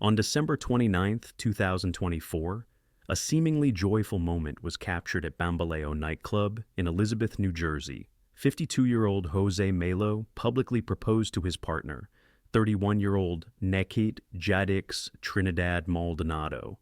On December 29th, 2024, a seemingly joyful moment was captured at Bambaleo nightclub in Elizabeth, New Jersey. 52-year-old Jose Melo publicly proposed to his partner, 31-year-old Naket Jadix Trinidad Maldonado.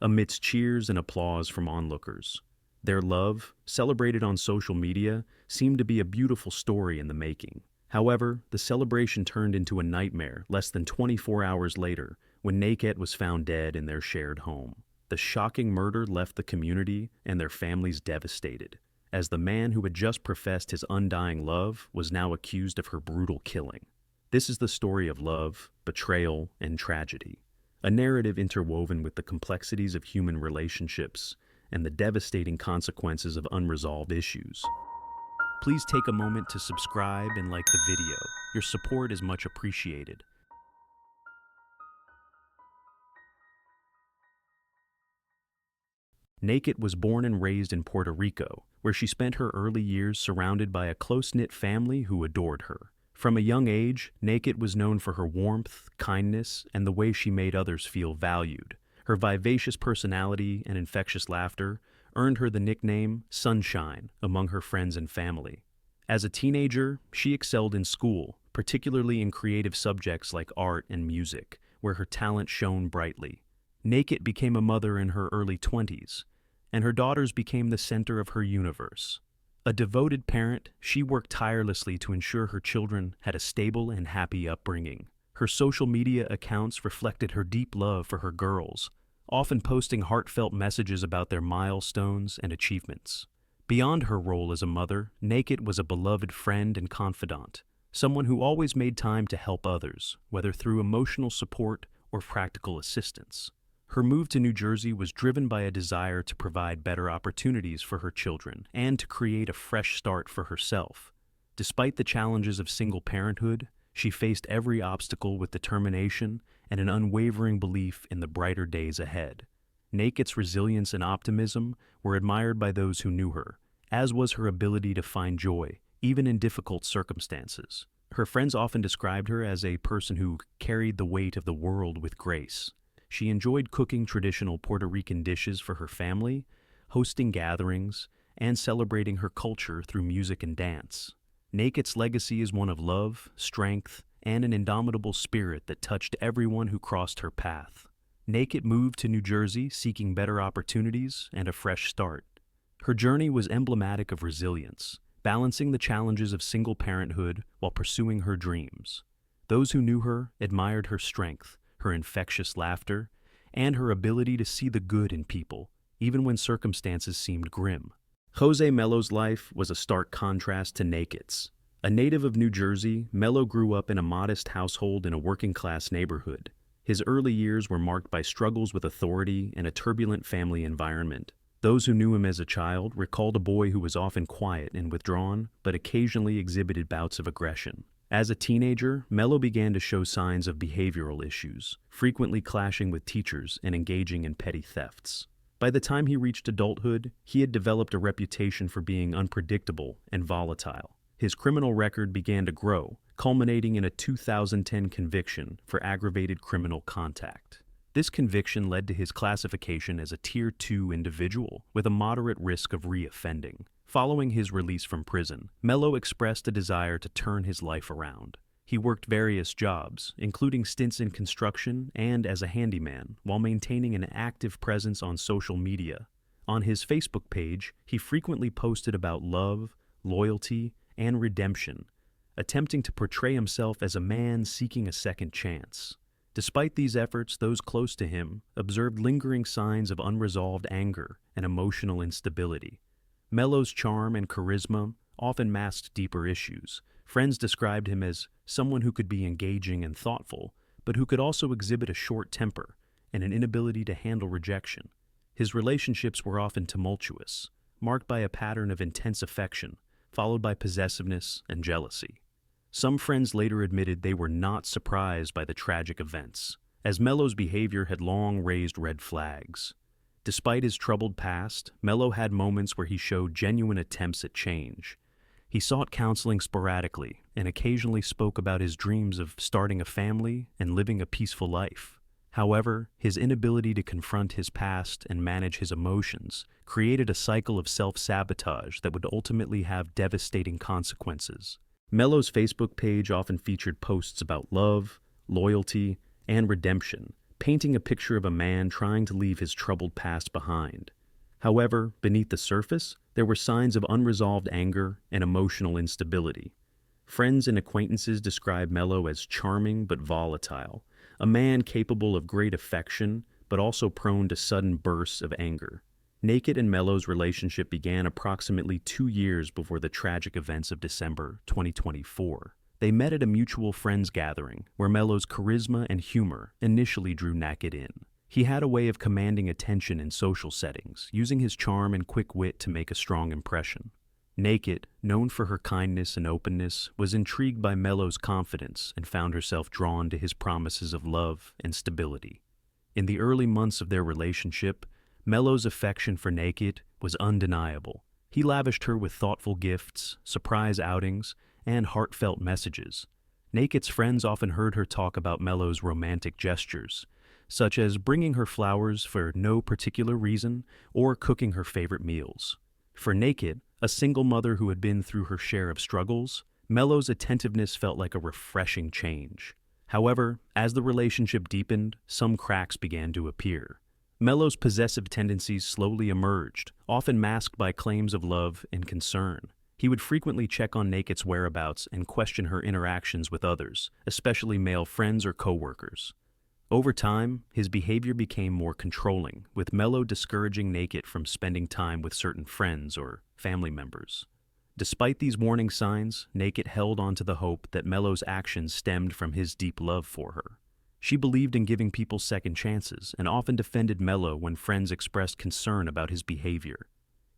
Amidst cheers and applause from onlookers, their love, celebrated on social media, seemed to be a beautiful story in the making. However, the celebration turned into a nightmare less than 24 hours later when Naket was found dead in their shared home. The shocking murder left the community and their families devastated, as the man who had just professed his undying love was now accused of her brutal killing. This is the story of love, betrayal, and tragedy. A narrative interwoven with the complexities of human relationships and the devastating consequences of unresolved issues. Please take a moment to subscribe and like the video. Your support is much appreciated. Naket was born and raised in Puerto Rico, where she spent her early years surrounded by a close-knit family who adored her. From a young age, Naket was known for her warmth, kindness, and the way she made others feel valued. Her vivacious personality and infectious laughter earned her the nickname Sunshine among her friends and family. As a teenager, she excelled in school, particularly in creative subjects like art and music, where her talent shone brightly. Naket became a mother in her early 20s, and her daughters became the center of her universe. A devoted parent, she worked tirelessly to ensure her children had a stable and happy upbringing. Her social media accounts reflected her deep love for her girls, often posting heartfelt messages about their milestones and achievements. Beyond her role as a mother, Naket was a beloved friend and confidant, someone who always made time to help others, whether through emotional support or practical assistance. Her move to New Jersey was driven by a desire to provide better opportunities for her children and to create a fresh start for herself. Despite the challenges of single parenthood, she faced every obstacle with determination and an unwavering belief in the brighter days ahead. Naket's resilience and optimism were admired by those who knew her, as was her ability to find joy, even in difficult circumstances. Her friends often described her as a person who carried the weight of the world with grace. She enjoyed cooking traditional Puerto Rican dishes for her family, hosting gatherings, and celebrating her culture through music and dance. Naket's legacy is one of love, strength, and an indomitable spirit that touched everyone who crossed her path. Naket moved to New Jersey seeking better opportunities and a fresh start. Her journey was emblematic of resilience, balancing the challenges of single parenthood while pursuing her dreams. Those who knew her admired her strength, her infectious laughter, and her ability to see the good in people, even when circumstances seemed grim. Jose Melo's life was a stark contrast to Naket's. A native of New Jersey, Melo grew up in a modest household in a working-class neighborhood. His early years were marked by struggles with authority and a turbulent family environment. Those who knew him as a child recalled a boy who was often quiet and withdrawn, but occasionally exhibited bouts of aggression. As a teenager, Melo began to show signs of behavioral issues, frequently clashing with teachers and engaging in petty thefts. By the time he reached adulthood, he had developed a reputation for being unpredictable and volatile. His criminal record began to grow, culminating in a 2010 conviction for aggravated criminal contact. This conviction led to his classification as a Tier 2 individual with a moderate risk of reoffending. Following his release from prison, Melo expressed a desire to turn his life around. He worked various jobs, including stints in construction and as a handyman, while maintaining an active presence on social media. On his Facebook page, he frequently posted about love, loyalty, and redemption, attempting to portray himself as a man seeking a second chance. Despite these efforts, those close to him observed lingering signs of unresolved anger and emotional instability. Melo's charm and charisma often masked deeper issues, Friends described him as someone who could be engaging and thoughtful, but who could also exhibit a short temper and an inability to handle rejection. His relationships were often tumultuous, marked by a pattern of intense affection, followed by possessiveness and jealousy. Some friends later admitted they were not surprised by the tragic events, as Melo's behavior had long raised red flags. Despite his troubled past, Melo had moments where he showed genuine attempts at change. He sought counseling sporadically and occasionally spoke about his dreams of starting a family and living a peaceful life. However, his inability to confront his past and manage his emotions created a cycle of self-sabotage that would ultimately have devastating consequences. Melo's Facebook page often featured posts about love, loyalty, and redemption, painting a picture of a man trying to leave his troubled past behind. However, beneath the surface, there were signs of unresolved anger and emotional instability. Friends and acquaintances described Melo as charming but volatile, a man capable of great affection but also prone to sudden bursts of anger. Naket and Melo's relationship began approximately 2 years before the tragic events of December 2024. They met at a mutual friends gathering, where Melo's charisma and humor initially drew Naket in. He had a way of commanding attention in social settings, using his charm and quick wit to make a strong impression. Naket, known for her kindness and openness, was intrigued by Melo's confidence and found herself drawn to his promises of love and stability. In the early months of their relationship, Melo's affection for Naket was undeniable. He lavished her with thoughtful gifts, surprise outings, and heartfelt messages. Naket's friends often heard her talk about Melo's romantic gestures, such as bringing her flowers for no particular reason or cooking her favorite meals. For Naket, a single mother who had been through her share of struggles, Melo's attentiveness felt like a refreshing change. However, as the relationship deepened, some cracks began to appear. Melo's possessive tendencies slowly emerged, often masked by claims of love and concern. He would frequently check on Naket's whereabouts and question her interactions with others, especially male friends or coworkers. Over time, his behavior became more controlling, with Melo discouraging Naket from spending time with certain friends or family members. Despite these warning signs, Naket held on to the hope that Melo's actions stemmed from his deep love for her. She believed in giving people second chances and often defended Melo when friends expressed concern about his behavior.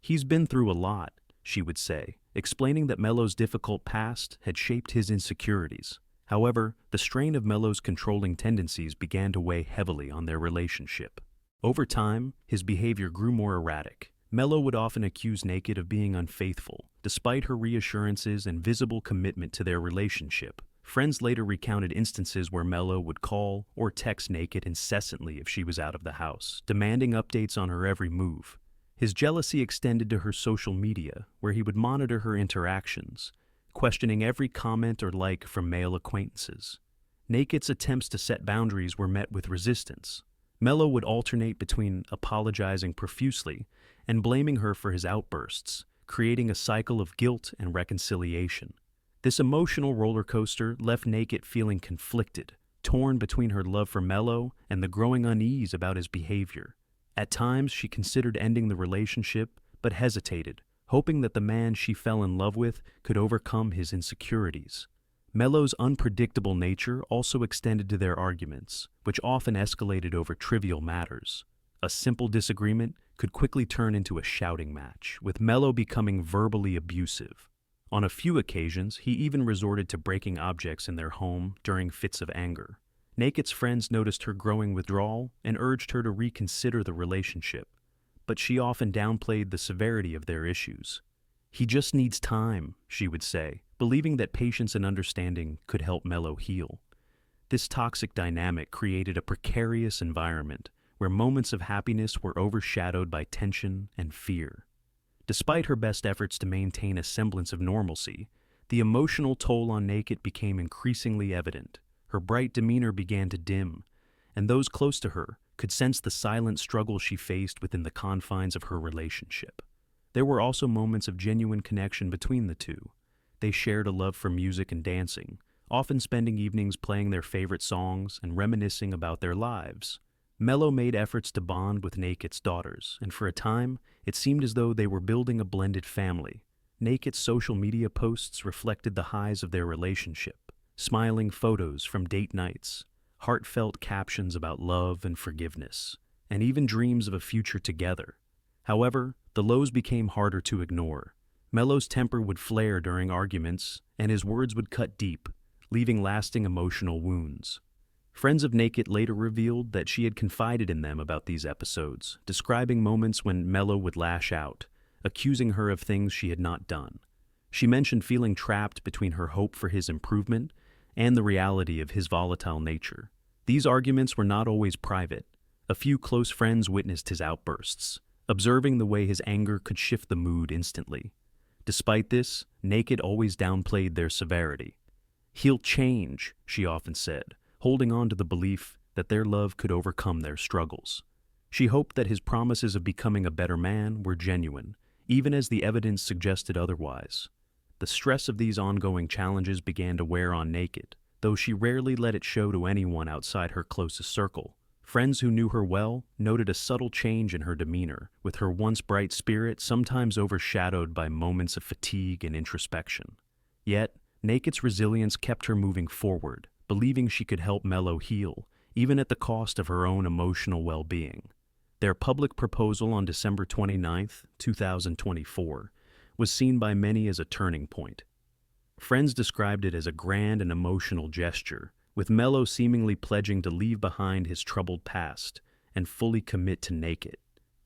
"He's been through a lot," she would say, explaining that Melo's difficult past had shaped his insecurities. However, the strain of Melo's controlling tendencies began to weigh heavily on their relationship. Over time, his behavior grew more erratic. Melo would often accuse Naket of being unfaithful, despite her reassurances and visible commitment to their relationship. Friends later recounted instances where Melo would call or text Naket incessantly if she was out of the house, demanding updates on her every move. His jealousy extended to her social media, where he would monitor her interactions, questioning every comment or like from male acquaintances. Naket's attempts to set boundaries were met with resistance. Melo would alternate between apologizing profusely and blaming her for his outbursts, creating a cycle of guilt and reconciliation. This emotional roller coaster left Naket feeling conflicted, torn between her love for Melo and the growing unease about his behavior. At times, she considered ending the relationship, but hesitated, hoping that the man she fell in love with could overcome his insecurities. Melo's unpredictable nature also extended to their arguments, which often escalated over trivial matters. A simple disagreement could quickly turn into a shouting match, with Melo becoming verbally abusive. On a few occasions, he even resorted to breaking objects in their home during fits of anger. Naket's friends noticed her growing withdrawal and urged her to reconsider the relationship, but she often downplayed the severity of their issues. "He just needs time," she would say, believing that patience and understanding could help Melo heal. This toxic dynamic created a precarious environment where moments of happiness were overshadowed by tension and fear. Despite her best efforts to maintain a semblance of normalcy, the emotional toll on Naket became increasingly evident. Her bright demeanor began to dim, and those close to her could sense the silent struggle she faced within the confines of her relationship. There were also moments of genuine connection between the two. They shared a love for music and dancing, often spending evenings playing their favorite songs and reminiscing about their lives. Melo made efforts to bond with Naket's daughters, and for a time, it seemed as though they were building a blended family. Naked's social media posts reflected the highs of their relationship, smiling photos from date nights, heartfelt captions about love and forgiveness, and even dreams of a future together. However, the lows became harder to ignore. Melo's temper would flare during arguments, and his words would cut deep, leaving lasting emotional wounds. Friends of Naked later revealed that she had confided in them about these episodes, describing moments when Melo would lash out, accusing her of things she had not done. She mentioned feeling trapped between her hope for his improvement and the reality of his volatile nature. These arguments were not always private. A few close friends witnessed his outbursts, observing the way his anger could shift the mood instantly. Despite this, Naked always downplayed their severity. "He'll change," she often said, holding on to the belief that their love could overcome their struggles. She hoped that his promises of becoming a better man were genuine, even as the evidence suggested otherwise. The stress of these ongoing challenges began to wear on Naked, though she rarely let it show to anyone outside her closest circle. Friends who knew her well noted a subtle change in her demeanor, with her once bright spirit sometimes overshadowed by moments of fatigue and introspection. Yet, Naked's resilience kept her moving forward, believing she could help Melo heal, even at the cost of her own emotional well-being. Their public proposal on December 29, 2024, was seen by many as a turning point. Friends described it as a grand and emotional gesture, with Melo seemingly pledging to leave behind his troubled past and fully commit to Naked.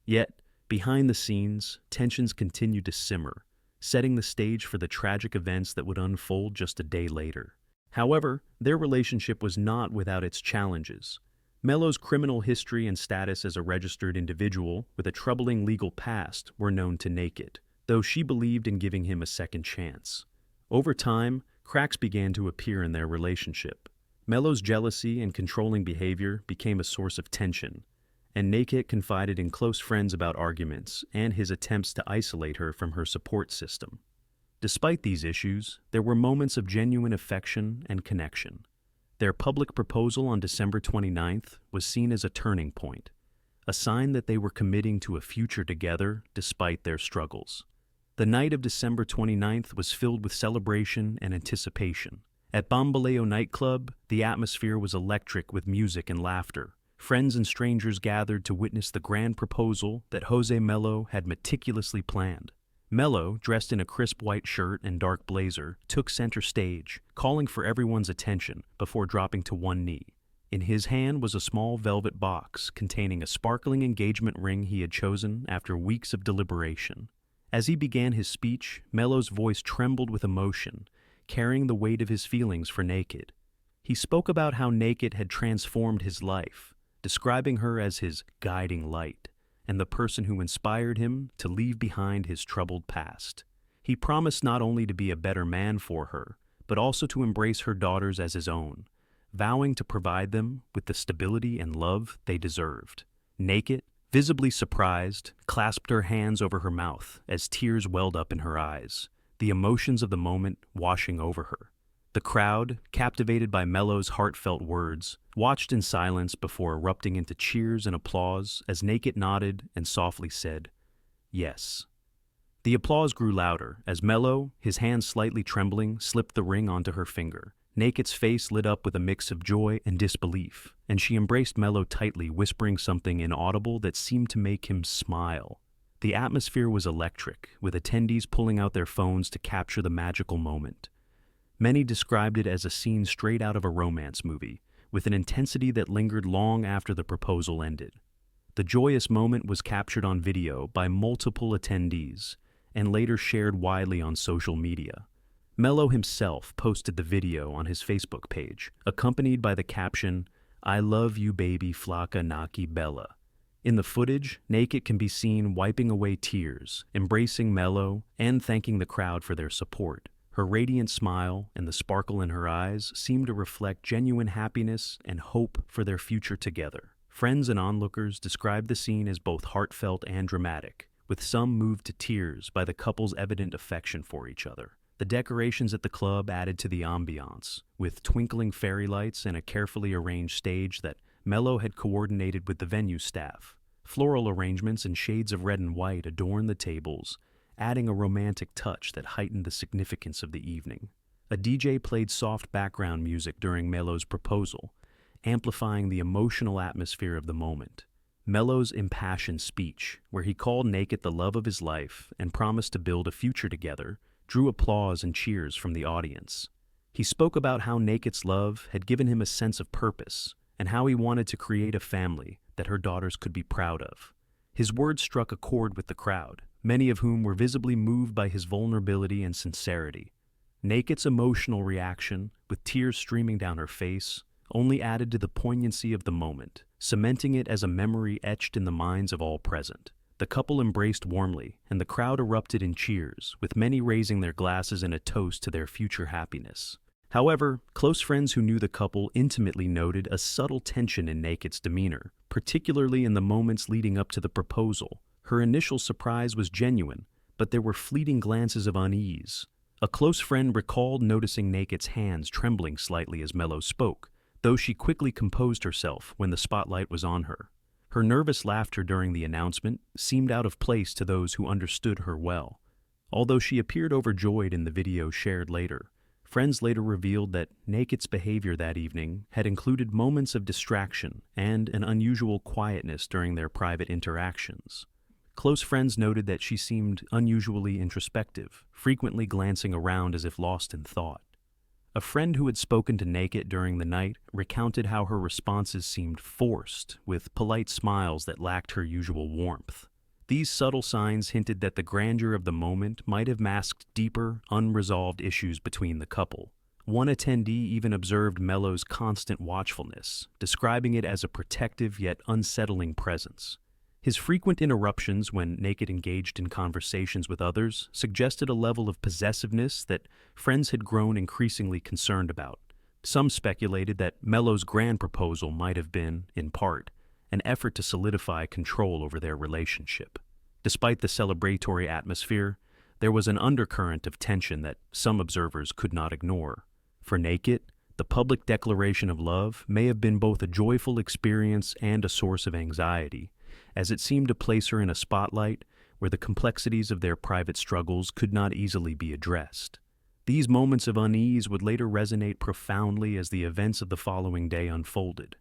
Yet, behind the scenes, tensions continued to simmer, setting the stage for the tragic events that would unfold just a day later. However, their relationship was not without its challenges. Melo's criminal history and status as a registered individual with a troubling legal past were known to Naked, though she believed in giving him a second chance. Over time, cracks began to appear in their relationship. Melo's jealousy and controlling behavior became a source of tension, and Naked confided in close friends about arguments and his attempts to isolate her from her support system. Despite these issues, there were moments of genuine affection and connection. Their public proposal on December 29th was seen as a turning point, a sign that they were committing to a future together despite their struggles. The night of December 29th was filled with celebration and anticipation. At Bambaleo nightclub, the atmosphere was electric with music and laughter. Friends and strangers gathered to witness the grand proposal that Jose Melo had meticulously planned. Melo, dressed in a crisp white shirt and dark blazer, took center stage, calling for everyone's attention before dropping to one knee. In his hand was a small velvet box containing a sparkling engagement ring he had chosen after weeks of deliberation. As he began his speech, Melo's voice trembled with emotion, carrying the weight of his feelings for Naked. He spoke about how Naked had transformed his life, describing her as his guiding light and the person who inspired him to leave behind his troubled past. He promised not only to be a better man for her, but also to embrace her daughters as his own, vowing to provide them with the stability and love they deserved. Naked, visibly surprised, clasped her hands over her mouth as tears welled up in her eyes, the emotions of the moment washing over her. The crowd, captivated by Melo's heartfelt words, watched in silence before erupting into cheers and applause as Naked nodded and softly said, "Yes." The applause grew louder as Melo, his hand slightly trembling, slipped the ring onto her finger. Naked's face lit up with a mix of joy and disbelief, and she embraced Melo tightly, whispering something inaudible that seemed to make him smile. The atmosphere was electric, with attendees pulling out their phones to capture the magical moment. Many described it as a scene straight out of a romance movie, with an intensity that lingered long after the proposal ended. The joyous moment was captured on video by multiple attendees and later shared widely on social media. Melo himself posted the video on his Facebook page, accompanied by the caption, "I love you baby flaca naki bella." In the footage, Naked can be seen wiping away tears, embracing Melo, and thanking the crowd for their support. Her radiant smile and the sparkle in her eyes seemed to reflect genuine happiness and hope for their future together. Friends and onlookers described the scene as both heartfelt and dramatic, with some moved to tears by the couple's evident affection for each other. The decorations at the club added to the ambiance, with twinkling fairy lights and a carefully arranged stage that Melo had coordinated with the venue staff. Floral arrangements in shades of red and white adorned the tables, adding a romantic touch that heightened the significance of the evening. A DJ played soft background music during Melo's proposal, amplifying the emotional atmosphere of the moment. Melo's impassioned speech, where he called Naket the love of his life and promised to build a future together, drew applause and cheers from the audience. He spoke about how Naket's love had given him a sense of purpose and how he wanted to create a family that her daughters could be proud of. His words struck a chord with the crowd, many of whom were visibly moved by his vulnerability and sincerity. Naket's emotional reaction, with tears streaming down her face, only added to the poignancy of the moment, cementing it as a memory etched in the minds of all present. The couple embraced warmly, and the crowd erupted in cheers, with many raising their glasses in a toast to their future happiness. However, close friends who knew the couple intimately noted a subtle tension in Naket's demeanor, particularly in the moments leading up to the proposal. Her initial surprise was genuine, but there were fleeting glances of unease. A close friend recalled noticing Naket's hands trembling slightly as Melo spoke, though she quickly composed herself when the spotlight was on her. Her nervous laughter during the announcement seemed out of place to those who understood her well. Although she appeared overjoyed in the video shared later, friends later revealed that Naket's behavior that evening had included moments of distraction and an unusual quietness during their private interactions. Close friends noted that she seemed unusually introspective, frequently glancing around as if lost in thought. A friend who had spoken to Naket during the night recounted how her responses seemed forced, with polite smiles that lacked her usual warmth. These subtle signs hinted that the grandeur of the moment might have masked deeper, unresolved issues between the couple. One attendee even observed Melo's constant watchfulness, describing it as a protective yet unsettling presence. His frequent interruptions when Naket engaged in conversations with others suggested a level of possessiveness that friends had grown increasingly concerned about. Some speculated that Melo's grand proposal might have been, in part, an effort to solidify control over their relationship. Despite the celebratory atmosphere, there was an undercurrent of tension that some observers could not ignore. For Naket, the public declaration of love may have been both a joyful experience and a source of anxiety, as it seemed to place her in a spotlight where the complexities of their private struggles could not easily be addressed. These moments of unease would later resonate profoundly as the events of the following day unfolded.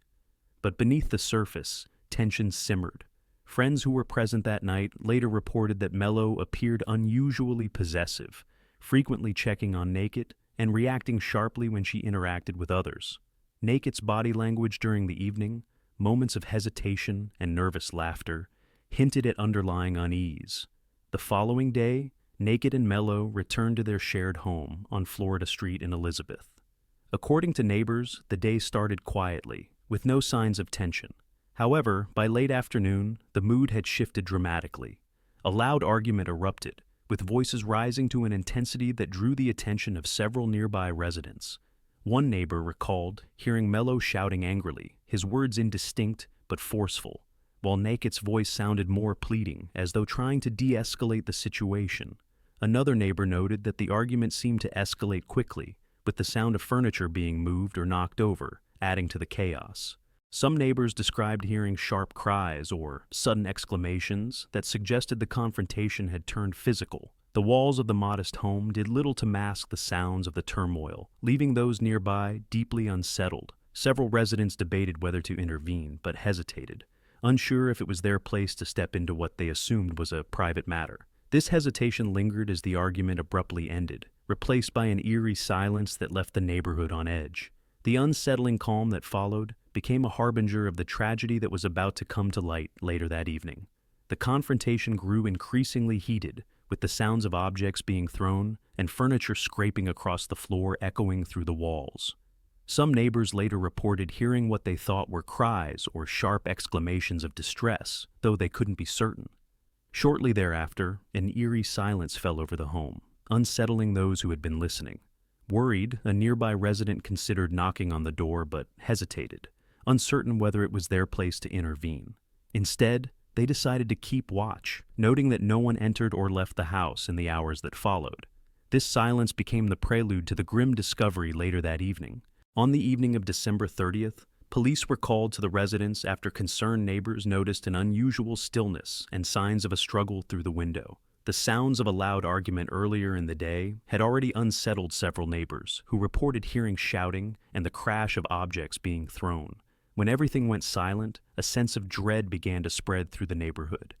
But beneath the surface, tension simmered. Friends who were present that night later reported that Melo appeared unusually possessive, frequently checking on Naket and reacting sharply when she interacted with others. Naket's body language during the evening, moments of hesitation and nervous laughter, hinted at underlying unease. The following day, Naket and Melo returned to their shared home on Florida Street in Elizabeth. According to neighbors, the day started quietly, with no signs of tension. However, by late afternoon, the mood had shifted dramatically. A loud argument erupted, with voices rising to an intensity that drew the attention of several nearby residents. One neighbor recalled hearing Melo shouting angrily, his words indistinct but forceful, while Naket's voice sounded more pleading, as though trying to de-escalate the situation. Another neighbor noted that the argument seemed to escalate quickly, with the sound of furniture being moved or knocked over, adding to the chaos. Some neighbors described hearing sharp cries or sudden exclamations that suggested the confrontation had turned physical. The walls of the modest home did little to mask the sounds of the turmoil, leaving those nearby deeply unsettled. Several residents debated whether to intervene, but hesitated, unsure if it was their place to step into what they assumed was a private matter. This hesitation lingered as the argument abruptly ended, replaced by an eerie silence that left the neighborhood on edge. The unsettling calm that followed became a harbinger of the tragedy that was about to come to light later that evening. The confrontation grew increasingly heated, with the sounds of objects being thrown and furniture scraping across the floor echoing through the walls. Some neighbors later reported hearing what they thought were cries or sharp exclamations of distress, though they couldn't be certain. Shortly thereafter, an eerie silence fell over the home, unsettling those who had been listening. Worried, a nearby resident considered knocking on the door but hesitated, uncertain whether it was their place to intervene. Instead, they decided to keep watch, noting that no one entered or left the house in the hours that followed. This silence became the prelude to the grim discovery later that evening. On the evening of December 30th, police were called to the residence after concerned neighbors noticed an unusual stillness and signs of a struggle through the window. The The sounds of a loud argument earlier in the day had already unsettled several neighbors, who reported hearing shouting and the crash of objects being thrown. When everything went silent, a sense of dread began to spread through the neighborhood.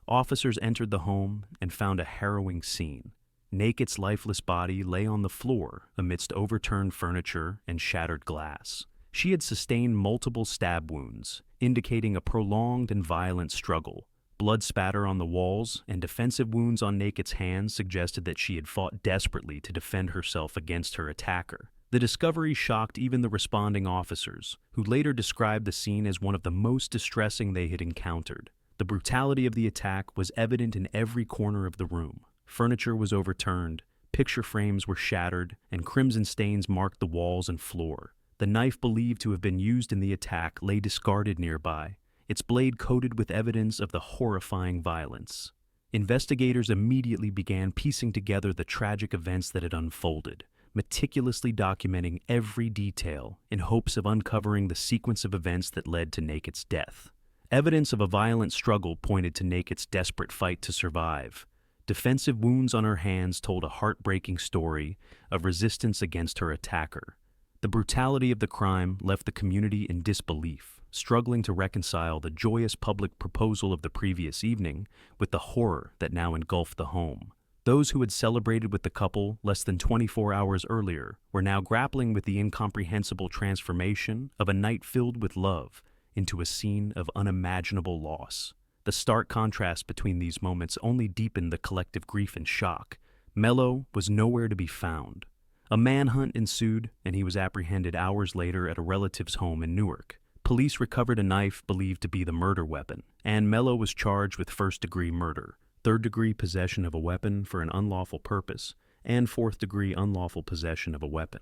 Officers entered the home and found a harrowing scene. Naket's lifeless body lay on the floor amidst overturned furniture and shattered glass. She had sustained multiple stab wounds, indicating a prolonged and violent struggle. Blood spatter on the walls and defensive wounds on Naket's hands suggested that she had fought desperately to defend herself against her attacker. The discovery shocked even the responding officers, who later described the scene as one of the most distressing they had encountered. The brutality of the attack was evident in every corner of the room. Furniture was overturned, picture frames were shattered, and crimson stains marked the walls and floor. The knife believed to have been used in the attack lay discarded nearby, its blade coated with evidence of the horrifying violence. Investigators immediately began piecing together the tragic events that had unfolded, meticulously documenting every detail in hopes of uncovering the sequence of events that led to Naked's death. Evidence of a violent struggle pointed to Naked's desperate fight to survive. Defensive wounds on her hands told a heartbreaking story of resistance against her attacker. The brutality of the crime left the community in disbelief, struggling to reconcile the joyous public proposal of the previous evening with the horror that now engulfed the home. Those who had celebrated with the couple less than 24 hours earlier were now grappling with the incomprehensible transformation of a night filled with love into a scene of unimaginable loss. The stark contrast between these moments only deepened the collective grief and shock. Mello was nowhere to be found. A manhunt ensued, and he was apprehended hours later at a relative's home in Newark. Police recovered a knife believed to be the murder weapon, and Mello was charged with first-degree murder, third-degree possession of a weapon for an unlawful purpose, and fourth-degree unlawful possession of a weapon.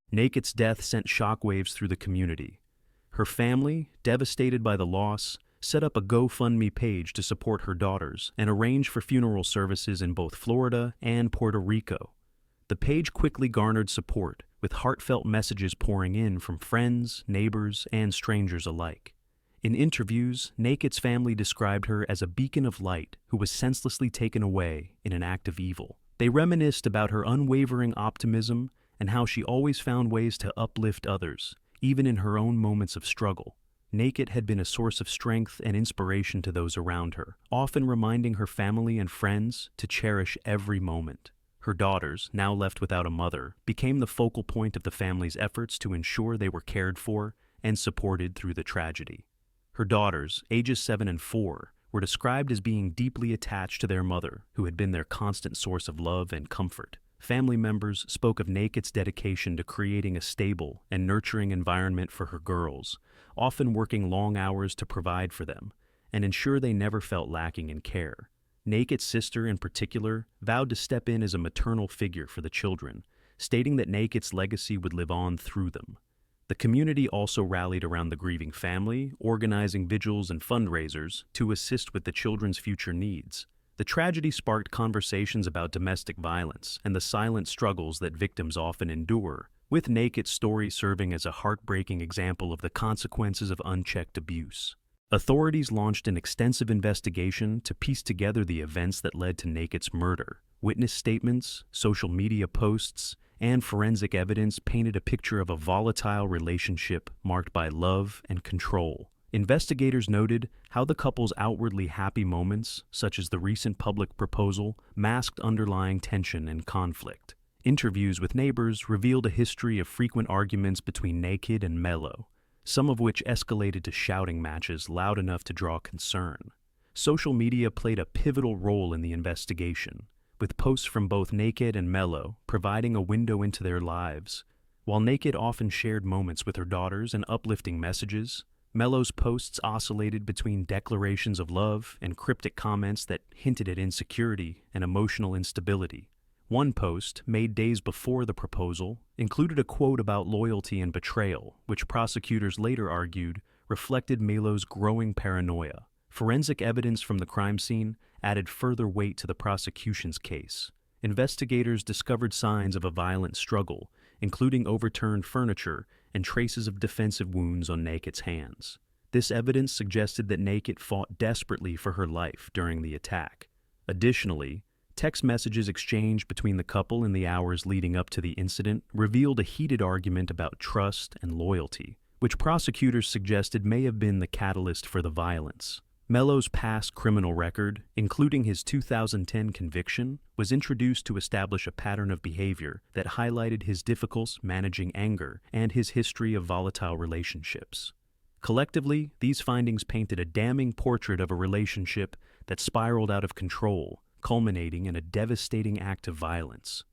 Naked's death sent shockwaves through the community. Her family, devastated by the loss, set up a GoFundMe page to support her daughters and arrange for funeral services in both Florida and Puerto Rico. The page quickly garnered support, with heartfelt messages pouring in from friends, neighbors, and strangers alike. In interviews, Naked's family described her as a beacon of light who was senselessly taken away in an act of evil. They reminisced about her unwavering optimism and how she always found ways to uplift others, even in her own moments of struggle. Naked had been a source of strength and inspiration to those around her, often reminding her family and friends to cherish every moment. Her daughters, now left without a mother, became the focal point of the family's efforts to ensure they were cared for and supported through the tragedy. Her daughters, ages 7 and 4, were described as being deeply attached to their mother, who had been their constant source of love and comfort. Family members spoke of Naked's dedication to creating a stable and nurturing environment for her girls, often working long hours to provide for them and ensure they never felt lacking in care. Naked's sister, in particular, vowed to step in as a maternal figure for the children, stating that Naked's legacy would live on through them. The community also rallied around the grieving family, organizing vigils and fundraisers to assist with the children's future needs. The tragedy sparked conversations about domestic violence and the silent struggles that victims often endure, with Naked's story serving as a heartbreaking example of the consequences of unchecked abuse. Authorities launched an extensive investigation to piece together the events that led to Naked's murder. Witness statements, social media posts, and forensic evidence painted a picture of a volatile relationship marked by love and control. Investigators noted how the couple's outwardly happy moments, such as the recent public proposal, masked underlying tension and conflict. Interviews with neighbors revealed a history of frequent arguments between Naked and Mello, some of which escalated to shouting matches loud enough to draw concern. Social media played a pivotal role in the investigation, with posts from both Naked and Mello providing a window into their lives. While Naked often shared moments with her daughters and uplifting messages, Mello's posts oscillated between declarations of love and cryptic comments that hinted at insecurity and emotional instability. One post, made days before the proposal, included a quote about loyalty and betrayal, which prosecutors later argued reflected Mello's growing paranoia. Forensic evidence from the crime scene added further weight to the prosecution's case. Investigators discovered signs of a violent struggle, including overturned furniture and traces of defensive wounds on Naked's hands. This evidence suggested that Naked fought desperately for her life during the attack. Additionally, Text messages exchanged between the couple in the hours leading up to the incident revealed a heated argument about trust and loyalty, which prosecutors suggested may have been the catalyst for the violence. Melo's past criminal record, including his 2010 conviction, was introduced to establish a pattern of behavior that highlighted his difficulties managing anger and his history of volatile relationships. Collectively, these findings painted a damning portrait of a relationship that spiraled out of control, culminating in a devastating act of violence.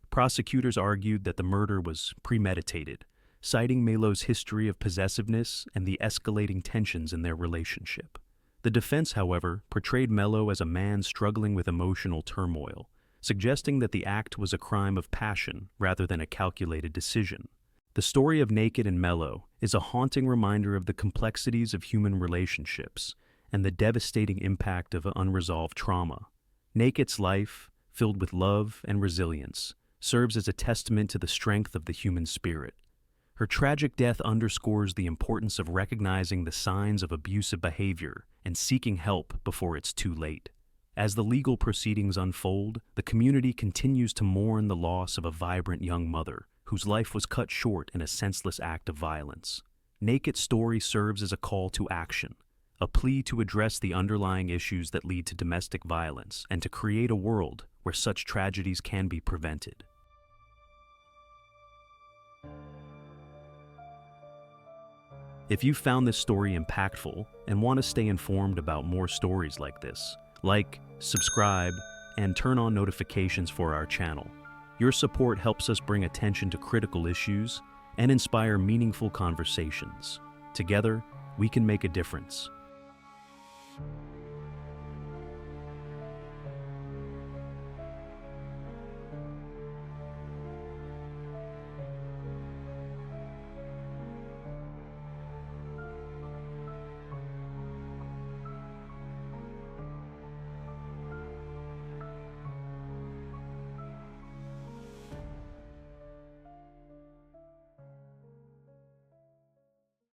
Prosecutors argued that the murder was premeditated, citing Melo's history of possessiveness and the escalating tensions in their relationship. The defense, however, portrayed Melo as a man struggling with emotional turmoil, suggesting that the act was a crime of passion rather than a calculated decision. The story of Naket and Melo is a haunting reminder of the complexities of human relationships and the devastating impact of unresolved trauma. Naket's life, filled with love and resilience, serves as a testament to the strength of the human spirit. Her tragic death underscores the importance of recognizing the signs of abusive behavior and seeking help before it's too late. As the legal proceedings unfold, the community continues to mourn the loss of a vibrant young mother whose life was cut short in a senseless act of violence. Naket's story serves as a call to action, a plea to address the underlying issues that lead to domestic violence and to create a world where such tragedies can be prevented. If you found this story impactful and want to stay informed about more stories like this, like, subscribe, and turn on notifications for our channel. Your support helps us bring attention to critical issues and inspire meaningful conversations. Together, we can make a difference.